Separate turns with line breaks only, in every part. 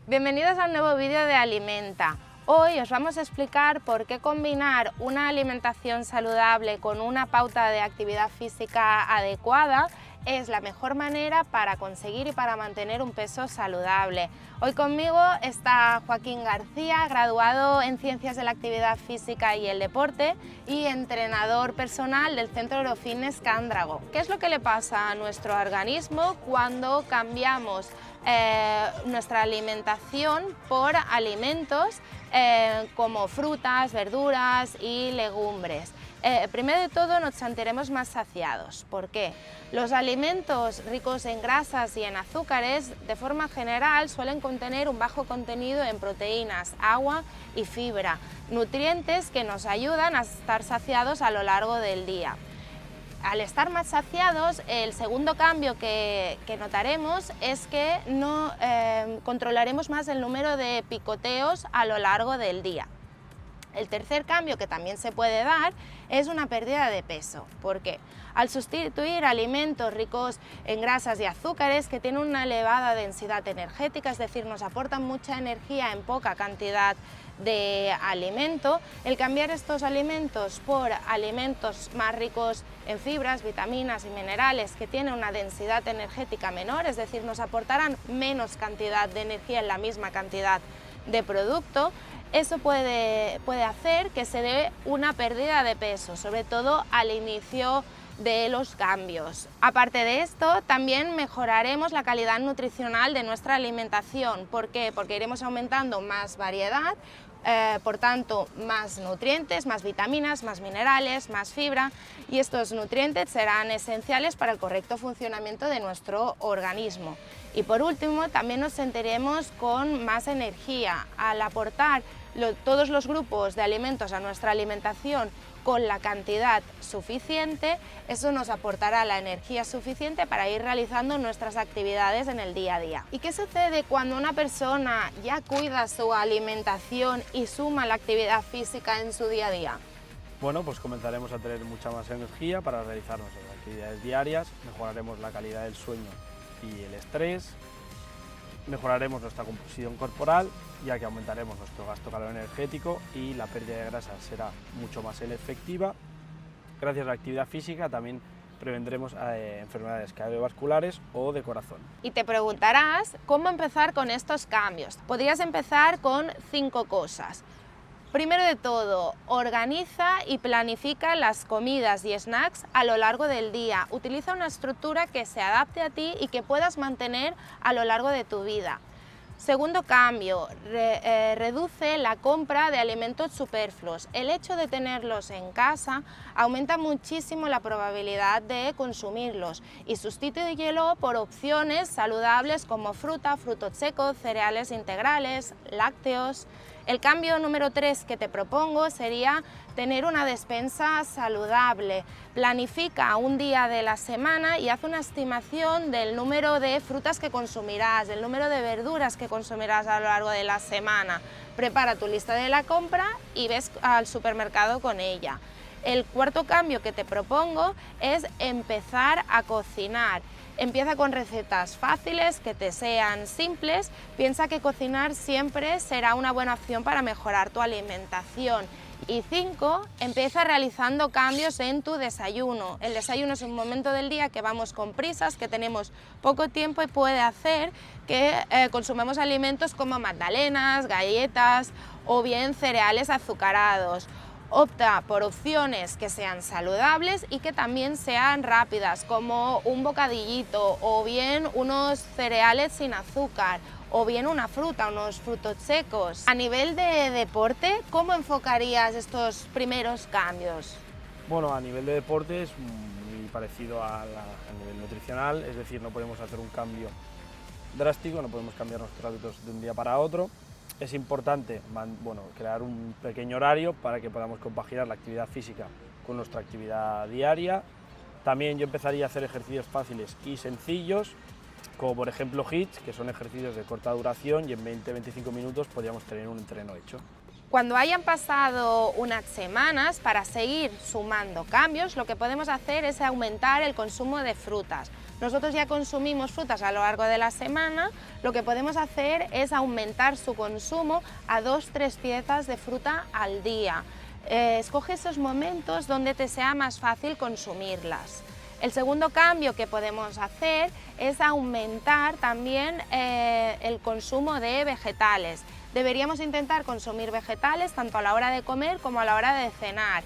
Bienvenidos a un nuevo vídeo de Alimenta. Hoy os vamos a explicar por qué combinar una alimentación saludable con una pauta de actividad física adecuada es la mejor manera para conseguir y para mantener un peso saludable. Hoy conmigo está Joaquín García, graduado en Ciencias de la Actividad Física y el Deporte y entrenador personal del Centro Eurofitness Cándrago. ¿Qué es lo que le pasa a nuestro organismo cuando cambiamos nuestra alimentación por alimentos como frutas, verduras y legumbres? Primero de todo nos sentiremos más saciados. ¿Por qué? Los alimentos ricos en grasas y en azúcares de forma general suelen contener un bajo contenido en proteínas, agua y fibra, nutrientes que nos ayudan a estar saciados a lo largo del día. Al estar más saciados, el segundo cambio que notaremos es que no controlaremos más el número de picoteos a lo largo del día. El tercer cambio que también se puede dar es una pérdida de peso. ¿Por qué? Al sustituir alimentos ricos en grasas y azúcares que tienen una elevada densidad energética, es decir, nos aportan mucha energía en poca cantidad de alimento, el cambiar estos alimentos por alimentos más ricos en fibras, vitaminas y minerales que tienen una densidad energética menor, es decir, nos aportarán menos cantidad de energía en la misma cantidad de producto, eso puede hacer que se dé una pérdida de peso, sobre todo al inicio de los cambios. Aparte de esto, también mejoraremos la calidad nutricional de nuestra alimentación. ¿Por qué? Porque iremos aumentando más variedad, por tanto más nutrientes, más vitaminas, más minerales, más fibra, y estos nutrientes serán esenciales para el correcto funcionamiento de nuestro organismo. Y por último, también nos sentiremos con más energía. Al aportar todos los grupos de alimentos a nuestra alimentación con la cantidad suficiente, eso nos aportará la energía suficiente para ir realizando nuestras actividades en el día a día. ¿Y qué sucede cuando una persona ya cuida su alimentación y suma la actividad física en su día a día?
Bueno, pues comenzaremos a tener mucha más energía para realizar nuestras actividades diarias, mejoraremos la calidad del sueño y el estrés, mejoraremos nuestra composición corporal, ya que aumentaremos nuestro gasto calorígeno y la pérdida de grasa será mucho más efectiva. Gracias a la actividad física también prevendremos enfermedades cardiovasculares o de corazón.
Y te preguntarás cómo empezar con estos cambios. Podrías empezar con 5 cosas. Primero de todo, organiza y planifica las comidas y snacks a lo largo del día. Utiliza una estructura que se adapte a ti y que puedas mantener a lo largo de tu vida. Segundo cambio, reduce la compra de alimentos superfluos. El hecho de tenerlos en casa aumenta muchísimo la probabilidad de consumirlos y sustitúyelo por opciones saludables como fruta, frutos secos, cereales integrales, lácteos. El cambio número 3 que te propongo sería tener una despensa saludable. Planifica un día de la semana y haz una estimación del número de frutas que consumirás, del número de verduras que consumirás a lo largo de la semana. Prepara tu lista de la compra y ves al supermercado con ella. El cuarto cambio que te propongo es empezar a cocinar. Empieza con recetas fáciles, que te sean simples. Piensa que cocinar siempre será una buena opción para mejorar tu alimentación. Y 5, empieza realizando cambios en tu desayuno. El desayuno es un momento del día que vamos con prisas, que tenemos poco tiempo y puede hacer que consumamos alimentos como magdalenas, galletas o bien cereales azucarados. Opta por opciones que sean saludables y que también sean rápidas, como un bocadillito o bien unos cereales sin azúcar o bien una fruta, unos frutos secos. A nivel de deporte, ¿cómo enfocarías estos primeros cambios?
Bueno, a nivel de deporte es muy parecido a nivel nutricional, es decir, no podemos hacer un cambio drástico, no podemos cambiar nuestros hábitos de un día para otro. Es importante crear un pequeño horario para que podamos compaginar la actividad física con nuestra actividad diaria. También yo empezaría a hacer ejercicios fáciles y sencillos, como por ejemplo HIIT, que son ejercicios de corta duración y en 20-25 minutos podríamos tener un entreno hecho.
Cuando hayan pasado unas semanas, para seguir sumando cambios, lo que podemos hacer es aumentar el consumo de frutas. nosotros ya consumimos frutas a lo largo de la semana, lo que podemos hacer es aumentar su consumo a 2-3 piezas de fruta al día. Escoge esos momentos donde te sea más fácil consumirlas. El segundo cambio que podemos hacer es aumentar también el consumo de vegetales. Deberíamos intentar consumir vegetales tanto a la hora de comer como a la hora de cenar.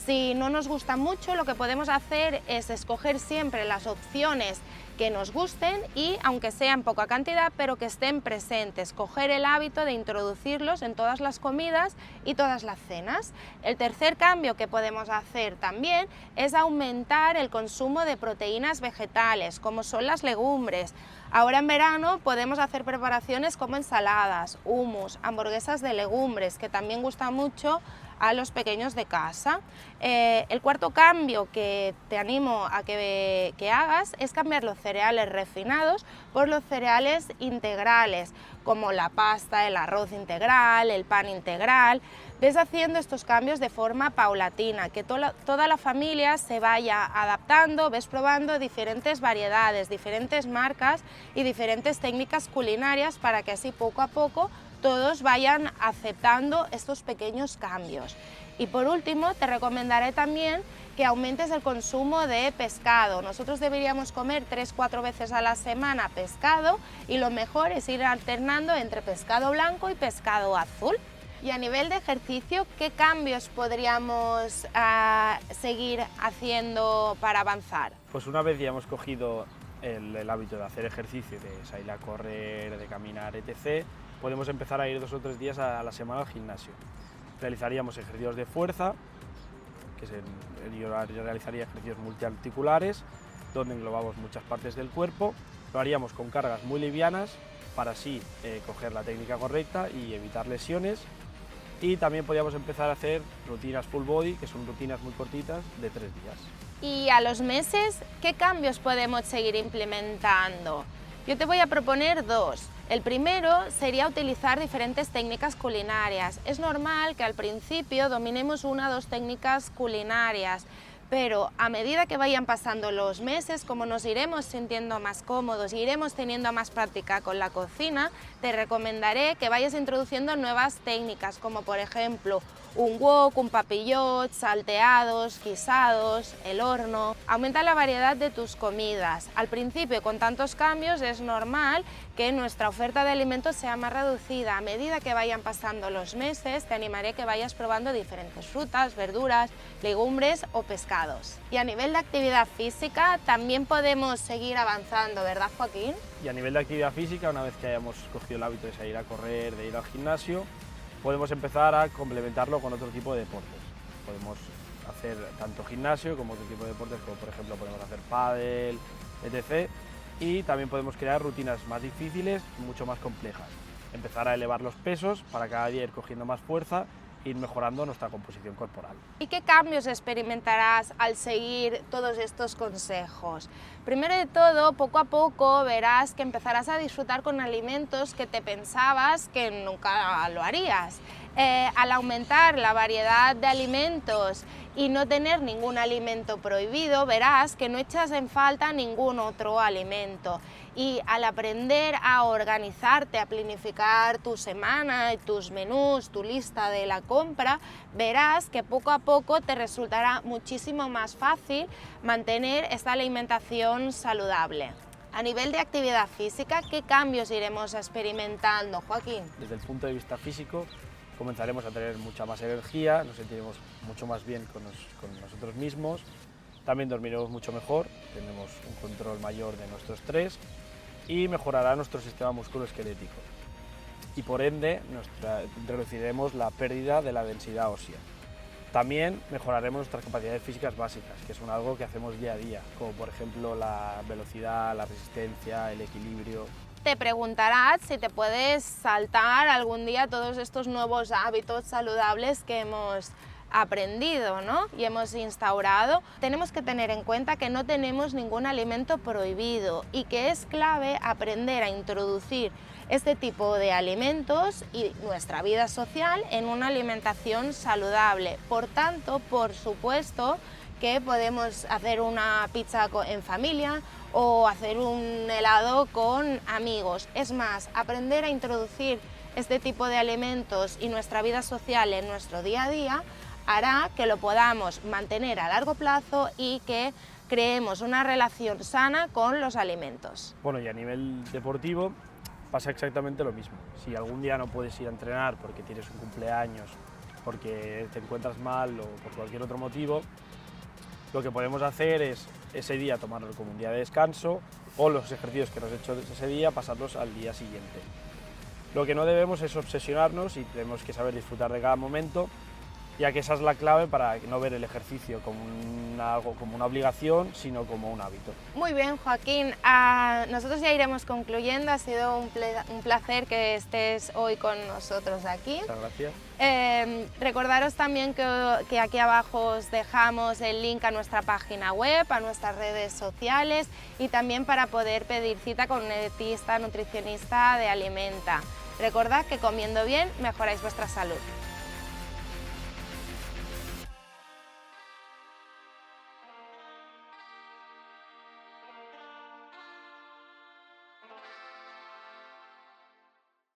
Si no nos gusta mucho, lo que podemos hacer es escoger siempre las opciones que nos gusten y, aunque sea en poca cantidad, pero que estén presentes, coger el hábito de introducirlos en todas las comidas y todas las cenas. El tercer cambio que podemos hacer también es aumentar el consumo de proteínas vegetales, como son las legumbres. Ahora en verano podemos hacer preparaciones como ensaladas, hummus, hamburguesas de legumbres, que también gusta mucho a los pequeños de casa. El cuarto cambio que te animo a que hagas es cambiar los cereales refinados por los cereales integrales, como la pasta, el arroz integral, el pan integral. Ves haciendo estos cambios de forma paulatina, que toda la familia se vaya adaptando, ves probando diferentes variedades, diferentes marcas y diferentes técnicas culinarias para que así poco a poco todos vayan aceptando estos pequeños cambios. Y por último, te recomendaré también que aumentes el consumo de pescado. Nosotros deberíamos comer 3-4 veces a la semana pescado y lo mejor es ir alternando entre pescado blanco y pescado azul. Y a nivel de ejercicio, ¿qué cambios podríamos seguir haciendo para avanzar?
Pues una vez ya hemos cogido el hábito de hacer ejercicio, de salir a correr, de caminar, etc., podemos empezar a ir 2 o 3 días a la semana al gimnasio. Realizaríamos ejercicios de fuerza, yo realizaría ejercicios multiarticulares, donde englobamos muchas partes del cuerpo. Lo haríamos con cargas muy livianas, para así coger la técnica correcta y evitar lesiones. Y también podríamos empezar a hacer rutinas full body, que son rutinas muy cortitas de 3 días.
Y a los meses, ¿qué cambios podemos seguir implementando? Yo te voy a proponer 2. El primero sería utilizar diferentes técnicas culinarias. Es normal que al principio dominemos 1 o 2 técnicas culinarias, pero a medida que vayan pasando los meses, como nos iremos sintiendo más cómodos y iremos teniendo más práctica con la cocina, te recomendaré que vayas introduciendo nuevas técnicas, como por ejemplo un wok, un papillot, salteados, guisados, el horno. Aumenta la variedad de tus comidas. Al principio, con tantos cambios, es normal que nuestra oferta de alimentos sea más reducida. A medida que vayan pasando los meses, te animaré a que vayas probando diferentes frutas, verduras, legumbres o pescados. Y a nivel de actividad física, también podemos seguir avanzando, ¿verdad, Joaquín?
Y a nivel de actividad física, una vez que hayamos cogido el hábito de salir a correr, de ir al gimnasio, podemos empezar a complementarlo con otro tipo de deportes. Podemos hacer tanto gimnasio como otro tipo de deportes, como por ejemplo podemos hacer pádel, etc. Y también podemos crear rutinas más difíciles, mucho más complejas. Empezar a elevar los pesos para cada día ir cogiendo más fuerza e ir mejorando nuestra composición corporal.
¿Y qué cambios experimentarás al seguir todos estos consejos? Primero de todo, poco a poco verás que empezarás a disfrutar con alimentos que te pensabas que nunca lo harías. Al aumentar la variedad de alimentos y no tener ningún alimento prohibido, verás que no echas en falta ningún otro alimento. Y al aprender a organizarte, a planificar tu semana, tus menús, tu lista de la compra, verás que poco a poco te resultará muchísimo más fácil mantener esta alimentación saludable. A nivel de actividad física, ¿qué cambios iremos experimentando, Joaquín?
Desde el punto de vista físico, comenzaremos a tener mucha más energía, nos sentiremos mucho más bien con nosotros mismos, también dormiremos mucho mejor, tendremos un control mayor de nuestro estrés y mejorará nuestro sistema musculoesquelético. Y por ende reduciremos la pérdida de la densidad ósea. También mejoraremos nuestras capacidades físicas básicas, que son algo que hacemos día a día, como por ejemplo la velocidad, la resistencia, el equilibrio.
Te preguntarás si te puedes saltar algún día todos estos nuevos hábitos saludables que hemos aprendido, ¿no? Y hemos instaurado. Tenemos que tener en cuenta que no tenemos ningún alimento prohibido y que es clave aprender a introducir este tipo de alimentos y nuestra vida social en una alimentación saludable. Por tanto, por supuesto, que podemos hacer una pizza en familia o hacer un helado con amigos. Es más, aprender a introducir este tipo de alimentos y nuestra vida social en nuestro día a día hará que lo podamos mantener a largo plazo y que creemos una relación sana con los alimentos.
Bueno, y a nivel deportivo pasa exactamente lo mismo. Si algún día no puedes ir a entrenar porque tienes un cumpleaños, porque te encuentras mal o por cualquier otro motivo, lo que podemos hacer es ese día tomarlo como un día de descanso o los ejercicios que nos has hecho ese día pasarlos al día siguiente. Lo que no debemos es obsesionarnos y tenemos que saber disfrutar de cada momento, ya que esa es la clave para no ver el ejercicio como algo como una obligación, sino como un hábito.
Muy bien, Joaquín. Nosotros ya iremos concluyendo. Ha sido un placer que estés hoy con nosotros aquí.
Muchas gracias.
Recordaros también que aquí abajo os dejamos el link a nuestra página web, a nuestras redes sociales y también para poder pedir cita con un dietista, nutricionista de Alimenta. Recordad que comiendo bien mejoráis vuestra salud.